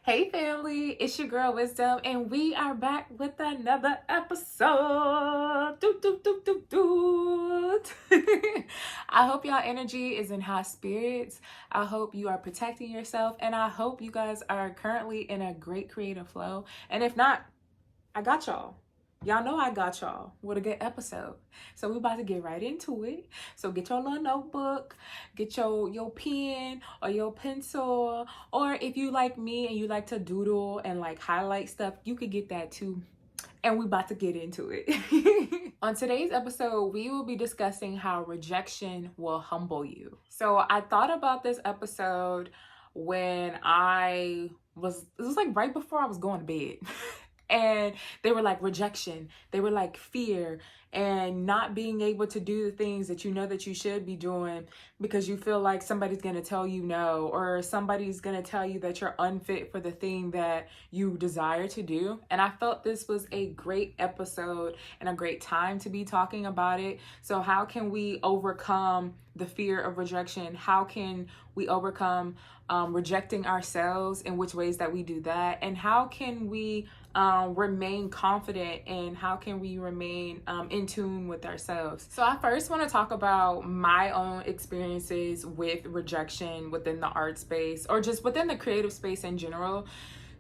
Hey family, it's your girl Wisdom, and we are back with another episode. Doot, doot, doot, doot, doot. I hope y'all energy is in high spirits. I hope you are protecting yourself, and I hope you guys are currently in a great creative flow. And if not, I got y'all. Y'all know I got y'all with a good episode. So we about to get right into it. So get your little notebook, get your pen or your pencil, or if you like me and you like to doodle and like highlight stuff, you could get that too. And we about to get into it. On today's episode, we will be discussing how rejection will humble you. So I thought about this episode when it was like right before I was going to bed. And they were like rejection, they were like fear, and not being able to do the things that you know that you should be doing because you feel like somebody's going to tell you no, or somebody's going to tell you that you're unfit for the thing that you desire to do. And I felt this was a great episode and a great time to be talking about it. So how can we overcome the fear of rejection? How can we overcome rejecting ourselves, in which ways that we do that? And how can we remain confident, and how can we remain in tune with ourselves? So I first want to talk about my own experiences with rejection within the art space, or just within the creative space in general.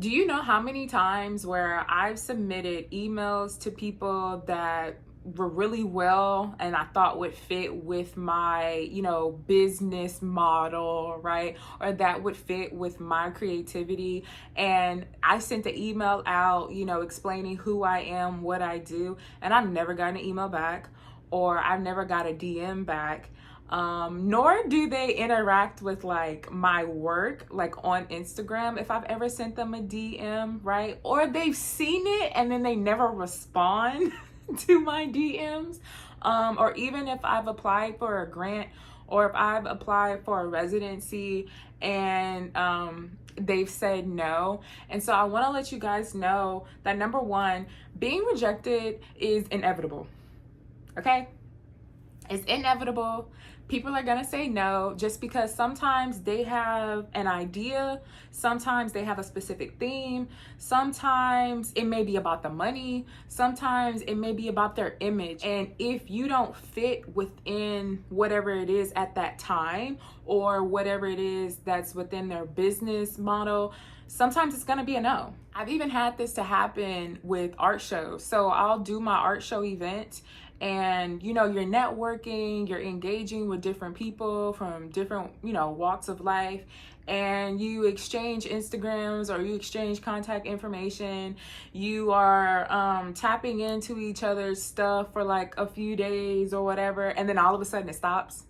Do you know how many times where I've submitted emails to people that were really well and I thought would fit with my, business model, right? Or that would fit with my creativity. And I sent the email out, explaining who I am, what I do, and I've never gotten an email back, or I've never got a DM back. Nor do they interact with like my work, like on Instagram, if I've ever sent them a DM, right? Or they've seen it and then they never respond to my DMs. Or even if I've applied for a grant, or if I've applied for a residency and they've said no. And so I want to let you guys know that, number one, being rejected is inevitable. Okay? It's inevitable. People are going to say no, just because sometimes they have an idea, sometimes they have a specific theme, sometimes it may be about the money, sometimes it may be about their image. And if you don't fit within whatever it is at that time, or whatever it is that's within their business model, sometimes it's going to be a no. I've even had this to happen with art shows. So I'll do my art show event, and you're networking, you're engaging with different people from different walks of life, and you exchange Instagrams, or you exchange contact information. You are tapping into each other's stuff for like a few days or whatever, and then all of a sudden it stops.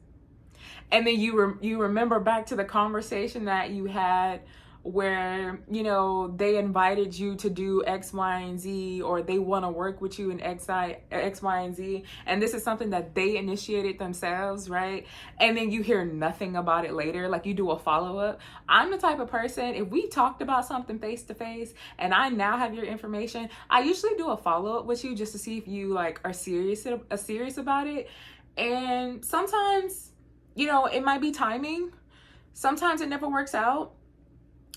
And then you remember back to the conversation that you had where they invited you to do X, Y, and Z, or they want to work with you in X, Y, and Z, and this is something that they initiated themselves, right? And then you hear nothing about it later, like you do a follow-up. I'm the type of person, if we talked about something face to face and I now have your information, I usually do a follow-up with you just to see if you like are serious about it. And sometimes it might be timing. Sometimes it never works out,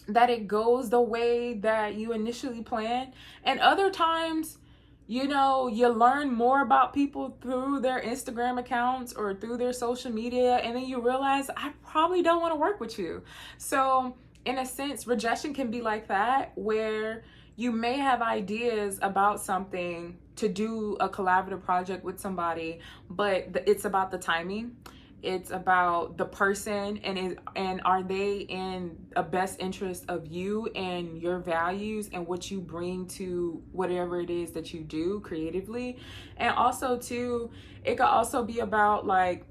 that it goes the way that you initially planned. And other times, you learn more about people through their Instagram accounts or through their social media, and then you realize, I probably don't want to work with you. So in a sense, rejection can be like that, where you may have ideas about something to do a collaborative project with somebody, but it's about the timing. It's about the person, and are they in a best interest of you and your values and what you bring to whatever it is that you do creatively. And also too, it could also be about like,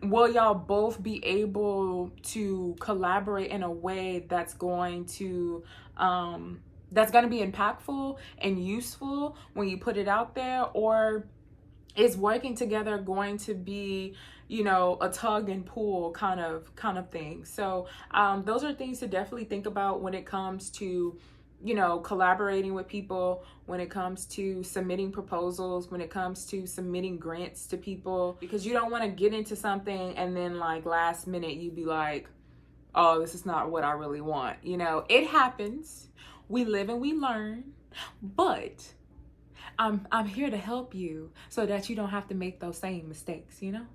will y'all both be able to collaborate in a way that's going to be impactful and useful when you put it out there? Or is working together going to be a tug and pull kind of thing? So those are things to definitely think about when it comes to collaborating with people, when it comes to submitting proposals, when it comes to submitting grants to people, because you don't want to get into something and then like last minute you be like, oh, this is not what I really want. You know, it happens. We live and we learn. But I'm here to help you so that you don't have to make those same mistakes, you know?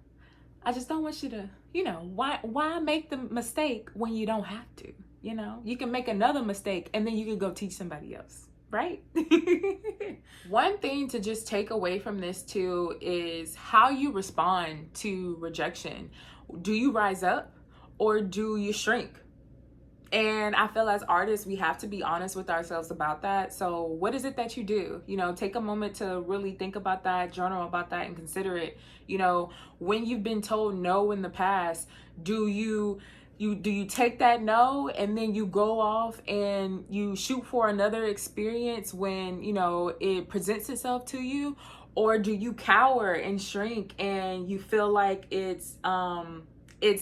I just don't want you to, you know, why make the mistake when you don't have to, you know? You can make another mistake and then you can go teach somebody else, right? One thing to just take away from this too is how you respond to rejection. Do you rise up or do you shrink? And I feel as artists, we have to be honest with ourselves about that. So what is it that you do? You know, take a moment to really think about that, journal about that, and consider it. You know, when you've been told no in the past, do you take that no and then you go off and you shoot for another experience when, you know, it presents itself to you? Or do you cower and shrink and you feel like it's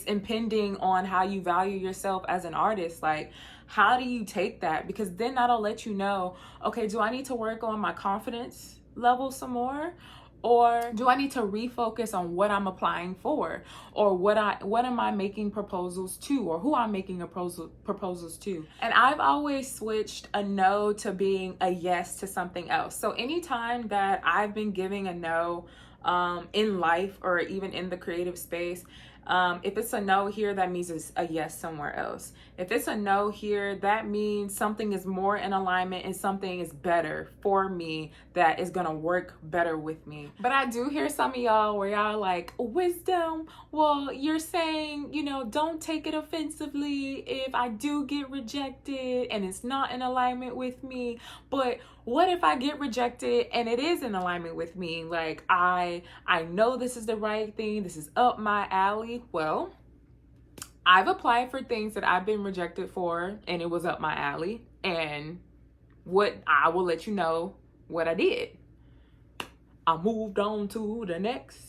impending on how you value yourself as an artist? Like, how do you take that? Because then that'll let you know, okay, do I need to work on my confidence level some more? Or do I need to refocus on what I'm applying for, or what am I making proposals to, or who I'm making proposals to? And I've always switched a no to being a yes to something else. So anytime that I've been giving a no in life or even in the creative space, if it's a no here, that means it's a yes somewhere else. If it's a no here, that means something is more in alignment and something is better for me that is gonna work better with me. But I do hear some of y'all where y'all like, wisdom, well, you're saying, you know, don't take it offensively if I do get rejected and it's not in alignment with me. But what if I get rejected and it is in alignment with me? Like, I know this is the right thing, this is up my alley. Well, I've applied for things that I've been rejected for and it was up my alley. And what I will let you know what I did. I moved on to the next.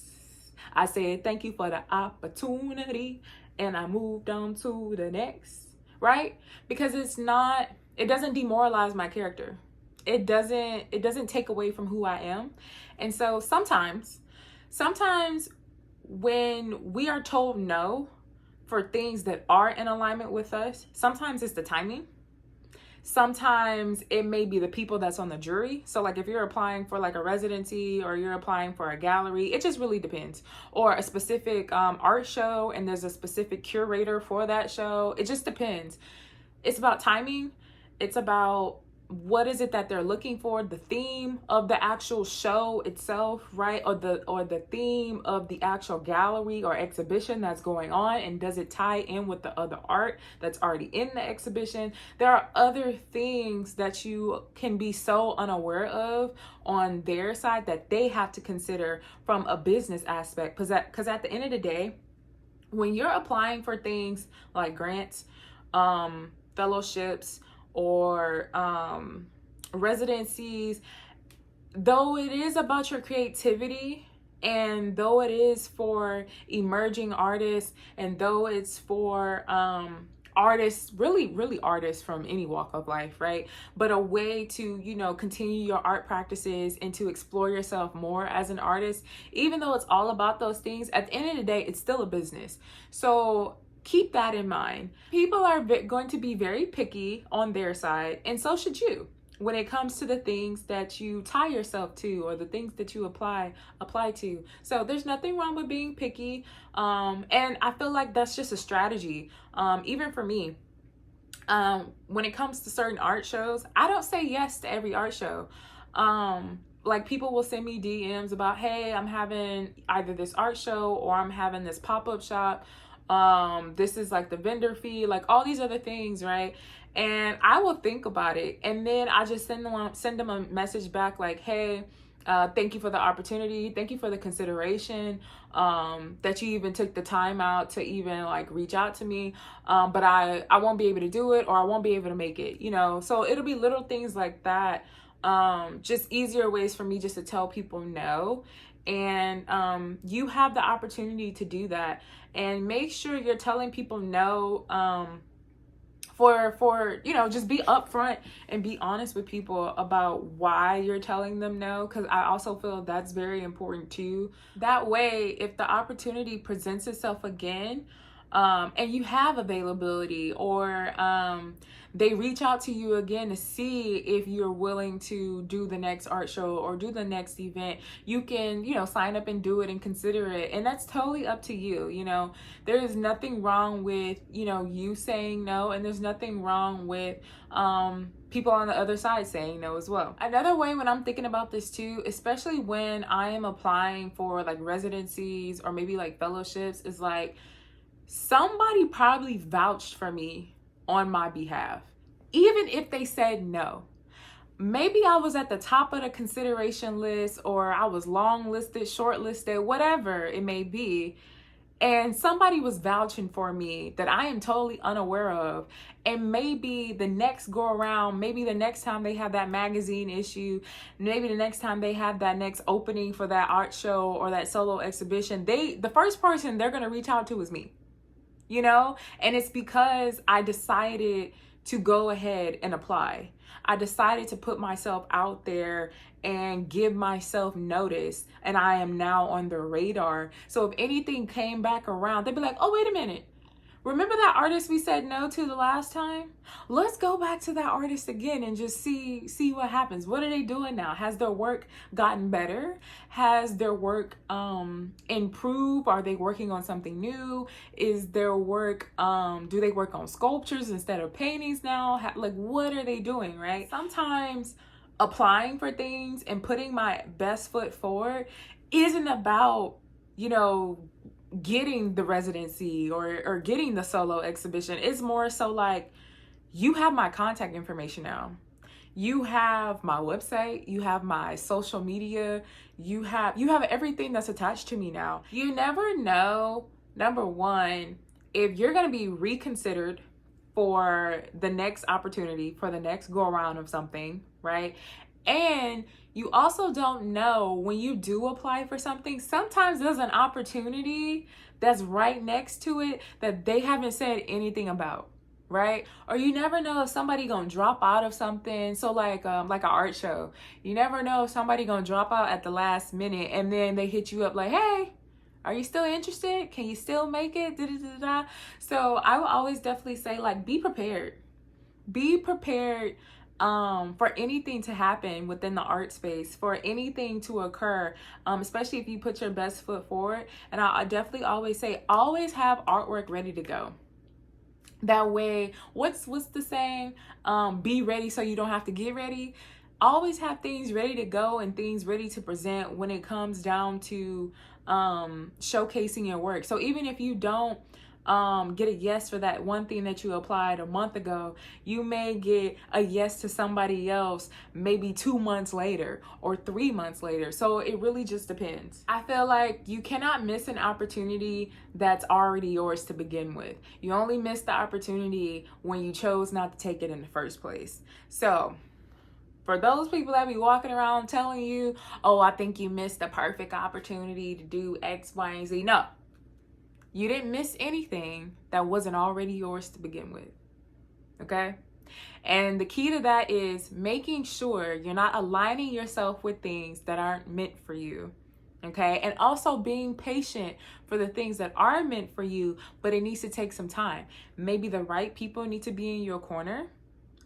I said, thank you for the opportunity. And I moved on to the next, right? Because it doesn't demoralize my character. It doesn't take away from who I am. And so sometimes when we are told no for things that are in alignment with us, sometimes it's the timing. Sometimes it may be the people that's on the jury. So like if you're applying for like a residency or you're applying for a gallery, it just really depends. Or a specific art show and there's a specific curator for that show. It just depends. It's about timing. It's about what is it that they're looking for, the theme of the actual show itself, right? Or the theme of the actual gallery or exhibition that's going on, and does it tie in with the other art that's already in the exhibition? There are other things that you can be so unaware of on their side that they have to consider from a business aspect, because at the end of the day, when you're applying for things like grants, fellowships, or residencies, though it is about your creativity, and though it is for emerging artists, and though it's for artists, really artists from any walk of life, right? But a way to, you know, continue your art practices and to explore yourself more as an artist. Even though it's all about those things, at the end of the day, it's still a business. So keep that in mind. People are going to be very picky on their side, and so should you, when it comes to the things that you tie yourself to or the things that you apply to. So there's nothing wrong with being picky. And I feel like that's just a strategy. Even for me, when it comes to certain art shows, I don't say yes to every art show. Like people will send me DMs about, hey, I'm having either this art show or I'm having this pop-up shop. This is like the vendor fee, like all these other things, right? And I will think about it, and then I just send them a message back like, hey, thank you for the opportunity, thank you for the consideration, that you even took the time out to even like reach out to me, but I won't be able to do it, or I won't be able to make it, you know. So it'll be little things like that, just easier ways for me just to tell people no. And you have the opportunity to do that, and make sure you're telling people no, for you know, just be upfront and be honest with people about why you're telling them no, because I also feel that's very important too. That way, if the opportunity presents itself again, and you have availability, or they reach out to you again to see if you're willing to do the next art show or do the next event, you can, sign up and do it and consider it. And that's totally up to you. There is nothing wrong with, you saying no, and there's nothing wrong with people on the other side saying no as well. Another way when I'm thinking about this too, especially when I am applying for like residencies or maybe like fellowships, is like somebody probably vouched for me on my behalf, even if they said no. Maybe I was at the top of the consideration list, or I was long listed, short listed, whatever it may be, and somebody was vouching for me that I am totally unaware of. And maybe the next go around, maybe the next time they have that magazine issue, maybe the next time they have that next opening for that art show or that solo exhibition, the first person they're going to reach out to is me. And it's because I decided to go ahead and apply. I decided to put myself out there and give myself notice, and I am now on the radar. So if anything came back around, they'd be like, oh, wait a minute. Remember that artist we said no to the last time? Let's go back to that artist again and just see what happens. What are they doing now? Has their work gotten better? Has their work improved? Are they working on something new? Is their work, do they work on sculptures instead of paintings now? Like, what are they doing, right? Sometimes applying for things and putting my best foot forward isn't about, getting the residency or getting the solo exhibition. It's more so like, you have my contact information now. You have my website, you have my social media, you have everything that's attached to me now. You never know, number one, if you're going to be reconsidered for the next opportunity, for the next go around of something, right? And you also don't know, when you do apply for something, sometimes there's an opportunity that's right next to it that they haven't said anything about, right? Or you never know if somebody gonna drop out of something. So like an art show, you never know if somebody gonna drop out at the last minute, and then they hit you up like, hey, are you still interested? Can you still make it? Da-da-da-da. So I would always definitely say, like, be prepared. Be prepared for anything to happen within the art space, for anything to occur, especially if you put your best foot forward. And I definitely always say, always have artwork ready to go. That way, what's the saying? Be ready so you don't have to get ready. Always have things ready to go and things ready to present when it comes down to showcasing your work. So even if you don't get a yes for that one thing that you applied a month ago, you may get a yes to somebody else maybe 2 months later or 3 months later. So it really just depends. I feel like you cannot miss an opportunity that's already yours to begin with. You only miss the opportunity when you chose not to take it in the first place. So for those people that be walking around telling you, oh, I think you missed the perfect opportunity to do X, Y, and Z. No. You didn't miss anything that wasn't already yours to begin with, okay? And the key to that is making sure you're not aligning yourself with things that aren't meant for you, okay? And also being patient for the things that are meant for you, but it needs to take some time. Maybe the right people need to be in your corner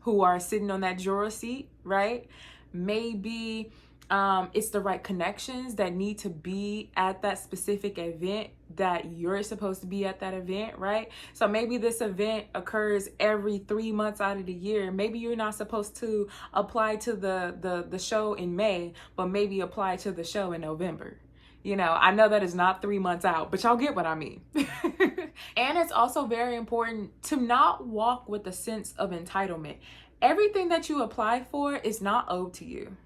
who are sitting on that juror seat, right? Maybe it's the right connections that need to be at that specific event that you're supposed to be at that event, right? So maybe this event occurs every 3 months out of the year. Maybe you're not supposed to apply to the show in May, but maybe apply to the show in November. I know that is not 3 months out, but y'all get what I mean. And it's also very important to not walk with a sense of entitlement. Everything that you apply for is not owed to you.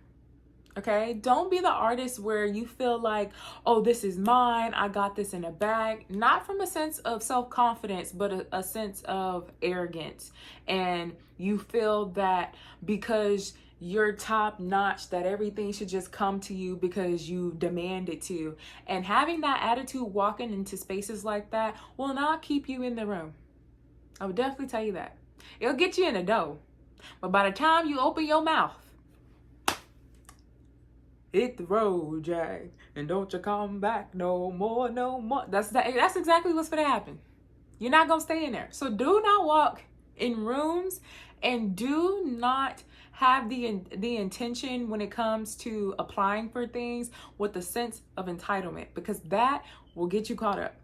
Okay, don't be the artist where you feel like, oh, this is mine, I got this in a bag. Not from a sense of self-confidence, but a sense of arrogance. And you feel that because you're top notch, that everything should just come to you because you demand it to. And having that attitude walking into spaces like that will not keep you in the room. I would definitely tell you that. It'll get you in the door. But by the time you open your mouth, hit the road, Jack, and don't you come back no more, no more. That's exactly what's gonna happen. You're not gonna stay in there. So do not walk in rooms, and do not have the intention when it comes to applying for things with a sense of entitlement, because that will get you caught up.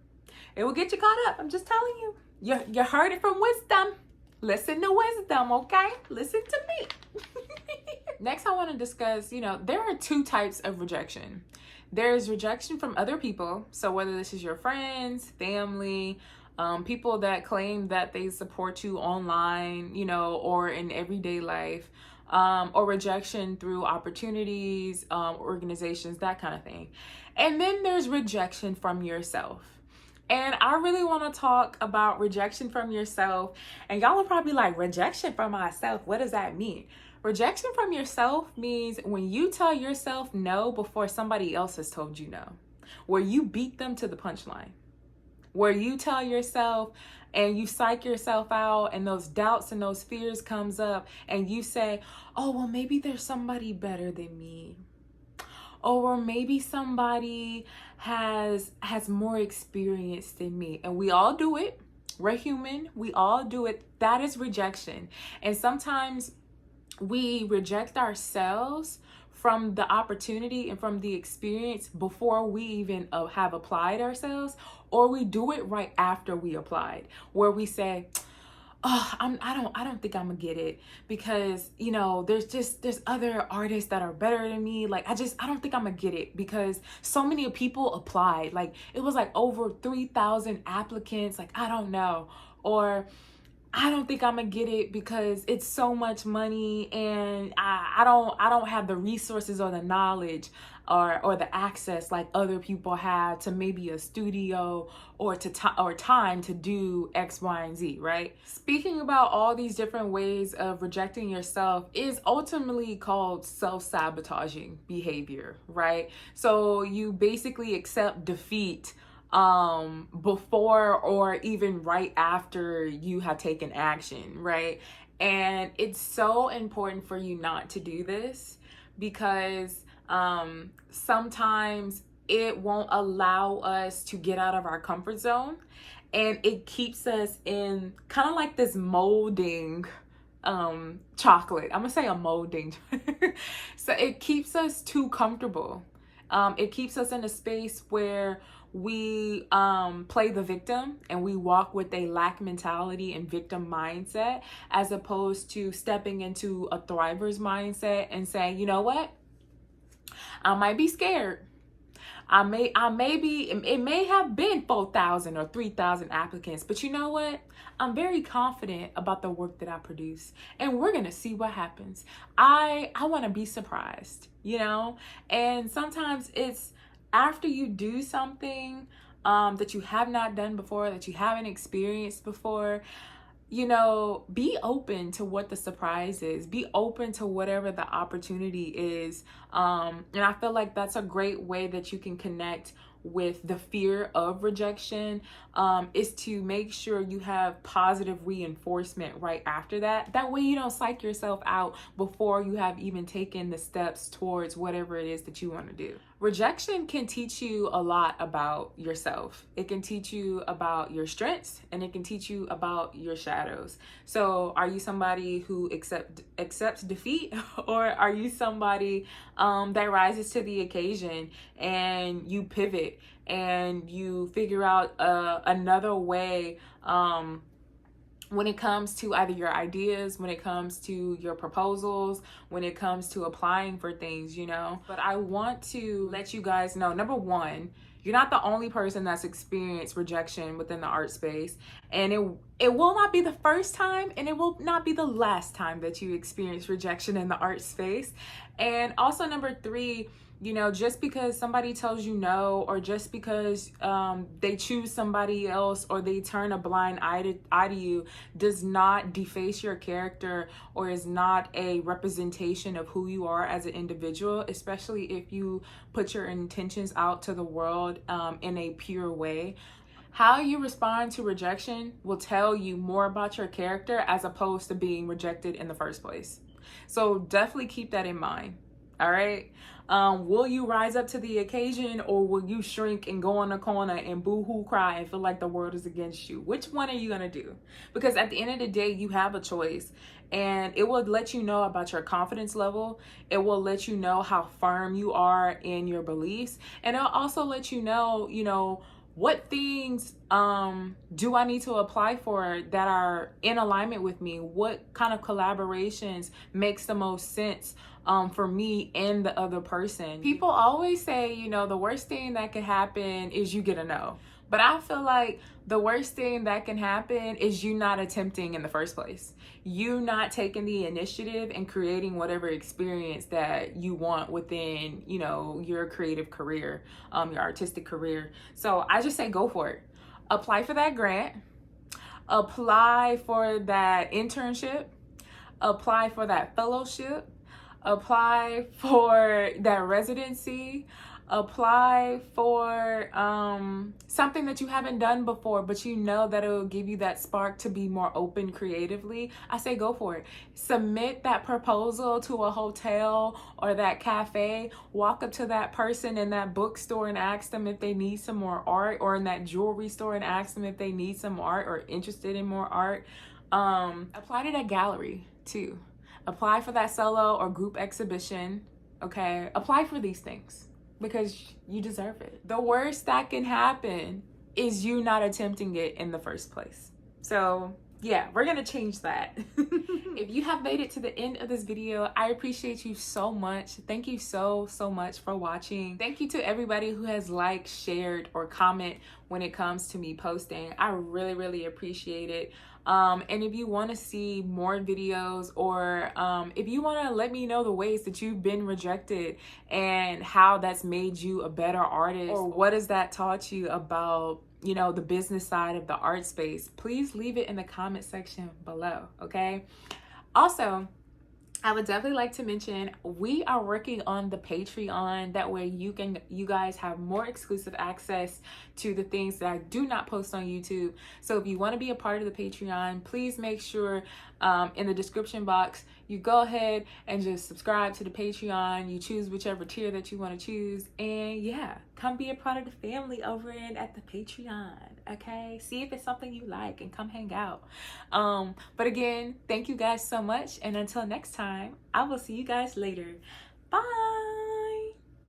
It will get you caught up. I'm just telling you. You heard it from wisdom. Listen to wisdom, okay? Listen to me. Next, I want to discuss, there are two types of rejection. There's rejection from other people. So whether this is your friends, family, people that claim that they support you online, or in everyday life, or rejection through opportunities, organizations, that kind of thing. And then there's rejection from yourself. And I really want to talk about rejection from yourself. And y'all are probably like, rejection from myself, what does that mean? Rejection from yourself means when you tell yourself no before somebody else has told you no, where you beat them to the punchline, where you tell yourself and you psych yourself out, and those doubts and those fears comes up, and you say, oh, well, maybe there's somebody better than me. Or maybe somebody has more experience than me. And we all do it. We're human. We all do it. That is rejection. And sometimes we reject ourselves from the opportunity and from the experience before we even have applied ourselves, or we do it right after we applied, where we say, oh, I don't think I'm gonna get it, because there's other artists that are better than me. Like I don't think I'm gonna get it, because so many people applied. Like it was like over 3,000 applicants. Like I don't know. Or I don't think I'm gonna get it because it's so much money, and I don't have the resources or the knowledge or the access like other people have to maybe a studio or time to do X, Y, and Z, right? Speaking about all these different ways of rejecting yourself is ultimately called self-sabotaging behavior, right? So you basically accept defeat before or even right after you have taken action, right? And it's so important for you not to do this, because sometimes it won't allow us to get out of our comfort zone, and it keeps us in kind of like this molding chocolate. I'm gonna say a molding. So it keeps us too comfortable. It keeps us in a space where we play the victim, and we walk with a lack mentality and victim mindset, as opposed to stepping into a thriver's mindset and saying, you know what? I might be scared. I may be, it may have been 4,000 or 3,000 applicants, but you know what? I'm very confident about the work that I produce, and we're going to see what happens. I want to be surprised, and sometimes it's after you do something that you have not done before, that you haven't experienced before, be open to what the surprise is. Be open to whatever the opportunity is. And I feel like that's a great way that you can connect with the fear of rejection, is to make sure you have positive reinforcement right after that. That way you don't psych yourself out before you have even taken the steps towards whatever it is that you want to do. Rejection can teach you a lot about yourself. It can teach you about your strengths, and it can teach you about your shadows. So are you somebody who accepts defeat, or are you somebody that rises to the occasion and you pivot and you figure out another way when it comes to either your ideas, when it comes to your proposals, when it comes to applying for things, But I want to let you guys know, number one, you're not the only person that's experienced rejection within the art space. And it will not be the first time, and it will not be the last time that you experience rejection in the art space. And also number three, just because somebody tells you no, or just because they choose somebody else, or they turn a blind eye to you, does not deface your character, or is not a representation of who you are as an individual, especially if you put your intentions out to the world in a pure way. How you respond to rejection will tell you more about your character, as opposed to being rejected in the first place. So definitely keep that in mind. All right. Will you rise up to the occasion, or will you shrink and go in the corner and boo-hoo cry and feel like the world is against you? Which one are you going to do? Because at the end of the day, you have a choice, and it will let you know about your confidence level. It will let you know how firm you are in your beliefs. And it'll also let you know, what things do I need to apply for that are in alignment with me? What kind of collaborations makes the most sense for me and the other person? People always say, the worst thing that could happen is you get a no. But I feel like the worst thing that can happen is you not attempting in the first place. You not taking the initiative and creating whatever experience that you want within, your creative career, your artistic career. So I just say go for it. Apply for that grant. Apply for that internship. Apply for that fellowship. Apply for that residency. Apply for something that you haven't done before, but you know that it will give you that spark to be more open creatively. I say go for it. Submit that proposal to a hotel or that cafe. Walk up to that person in that bookstore and ask them if they need some more art, or in that jewelry store and ask them if they need some art or interested in more art. Apply to that gallery too. Apply for that solo or group exhibition. Okay, apply for these things, because you deserve it. The worst that can happen is you not attempting it in the first place. So yeah, we're gonna change that. If you have made it to the end of this video, I appreciate you so much. Thank you so much for watching. Thank you to everybody who has liked, shared, or comment when it comes to me posting. I really appreciate it. And if you want to see more videos, or if you want to let me know the ways that you've been rejected and how that's made you a better artist, or what has that taught you about the business side of the art space, please leave it in the comment section below. Okay, also, I would definitely like to mention we are working on the Patreon. That way you guys have more exclusive access to the things that I do not post on YouTube. So if you want to be a part of the Patreon, please make sure in the description box you go ahead and just subscribe to the Patreon. You choose whichever tier that you want to choose, and yeah, come be a part of the family over at the Patreon. Okay, see if it's something you like and come hang out. But again, thank you guys so much, and until next time, I will see you guys later. Bye.